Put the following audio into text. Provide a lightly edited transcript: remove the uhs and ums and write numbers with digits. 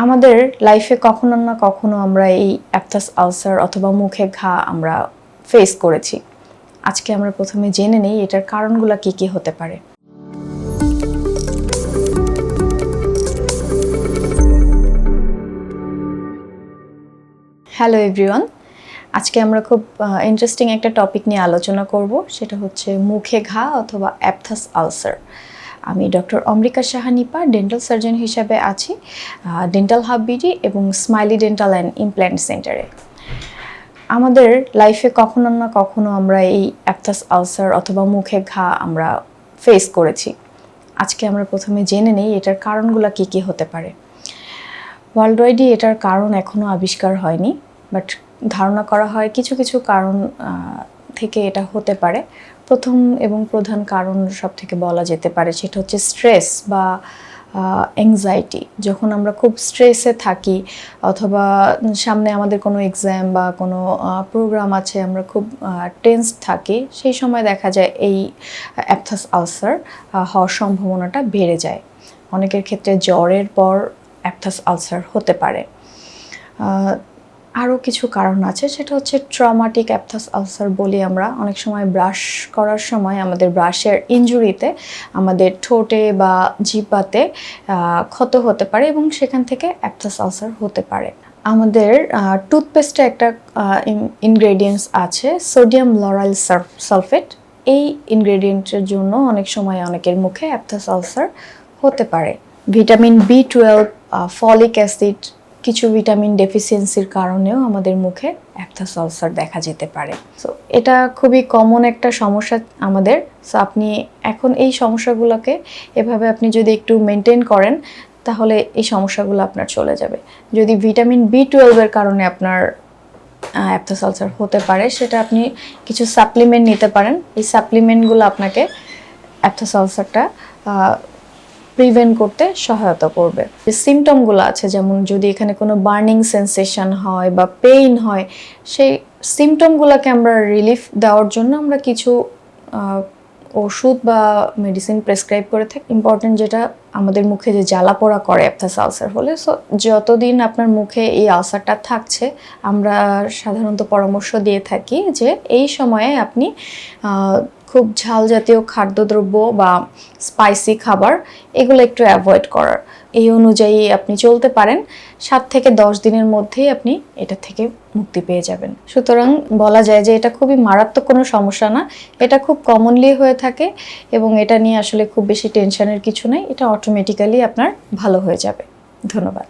আমাদের লাইফে কখনো না কখনো আমরা এই অ্যাপথাস আলসার অথবা মুখে ঘা আমরা ফেস করেছি। আজকে আমরা প্রথমে জেনে নেই এটার কারণগুলো কি কি হতে পারে। হ্যালো এভরিওয়ান, আজকে আমরা খুব ইন্টারেস্টিং একটা টপিক নিয়ে আলোচনা করব, সেটা হচ্ছে মুখে ঘা অথবা অ্যাপথাস আলসার। আমি doctor Amrika Saha Nipa, dental surgeon হিসাবে আছি ডেন্টাল হাব বিডি এবং স্মাইলি ডেন্টাল অ্যান্ড ইমপ্ল্যান্ট সেন্টারে। আমাদের লাইফে কখনো না কখনো আমরা এই অ্যাপথাস আলসার অথবা মুখে ঘা আমরা ফেস করেছি। আজকে আমরা প্রথমে জেনে নেই এটার কারণগুলো কি কি হতে পারে। ওয়ার্ল্ড ওয়াইডই এটার কারণ এখনও আবিষ্কার হয়নি, বাট ধারণা করা হয় কিছু কিছু কারণ থেকে এটা হতে পারে। প্রথম এবং প্রধান কারণ সব থেকে বলা যেতে পারে সেটা হচ্ছে স্ট্রেস বা অ্যাংজাইটি। যখন আমরা খুব স্ট্রেসে থাকি অথবা সামনে আমাদের কোনো এক্সাম বা কোনো প্রোগ্রাম আছে, আমরা খুব টেন্সড থাকি, সেই সময় দেখা যায় এই অ্যাপথাস আলসার হওয়ার সম্ভাবনাটা বেড়ে যায়। অনেকের ক্ষেত্রে জ্বরের পর অ্যাপথাস আলসার হতে পারে। আরও কিছু কারণ আছে, সেটা হচ্ছে ট্রমাটিক অ্যাপথাস আলসার বলি আমরা। অনেক সময় ব্রাশ করার সময় আমাদের ব্রাশের ইনজুরিতে আমাদের ঠোঁটে বা জিহ্বাতে ক্ষত হতে পারে এবং সেখান থেকে অ্যাপথাস আলসার হতে পারে। আমাদের টুথপেস্টে একটা ইনগ্রেডিয়েন্টস আছে সোডিয়াম লরাইল সালফেট। এই ইনগ্রেডিয়েন্টের জন্য অনেক সময় অনেকের মুখে অ্যাপথাস আলসার হতে পারে। ভিটামিন B12, ফলিক অ্যাসিড, কিছু ভিটামিন ডেফিসিয়েন্সির কারণেও আমাদের মুখে অ্যাপথাস আলসার দেখা যেতে পারে। সো এটা খুবই কমন একটা সমস্যা আমাদের। সো আপনি এখন এই সমস্যাগুলোকে এভাবে আপনি যদি একটু মেনটেন করেন, তাহলে এই সমস্যাগুলো আপনার চলে যাবে। যদি ভিটামিন B12 এর কারণে আপনার অ্যাপথাস আলসার হতে পারে, সেটা আপনি কিছু সাপ্লিমেন্ট নিতে পারেন। এই সাপ্লিমেন্টগুলো আপনাকে অ্যাপথাস আলসারটা প্রিভেন্ট করতে সহায়তা করবে। যে সিমটমগুলো আছে, যেমন যদি এখানে কোনো বার্নিং সেন্সেশন হয় বা পেইন হয়, সেই সিমটমগুলোকে আমরা রিলিফ দেওয়ার জন্য আমরা কিছু ওষুধ বা মেডিসিন প্রেসক্রাইব করে থাকি। ইম্পর্টেন্ট যেটা, আমাদের মুখে যে জ্বালা পোড়া করে অ্যাপথাস আলসার হলে, সো যতদিন আপনার মুখে এই আলসারটা থাকছে, আমরা সাধারণত পরামর্শ দিয়ে থাকি যে এই সময়ে আপনি খুব ঝাল জাতীয় খাদ্যদ্রব্য বা স্পাইসি খাবার এগুলো একটু অ্যাভয়েড করার। এই অনুযায়ী আপনি চলতে পারেন, 7 থেকে 10 দিনের মধ্যেই আপনি এটা থেকে মুক্তি পেয়ে যাবেন। সুতরাং বলা যায় যে এটা খুবই মারাত্মক কোনো সমস্যা না, এটা খুব কমনলি হয়ে থাকে এবং এটা নিয়ে আসলে খুব বেশি টেনশনের কিছু নেই। এটা অটোমেটিক্যালি আপনার ভালো হয়ে যাবে। ধন্যবাদ।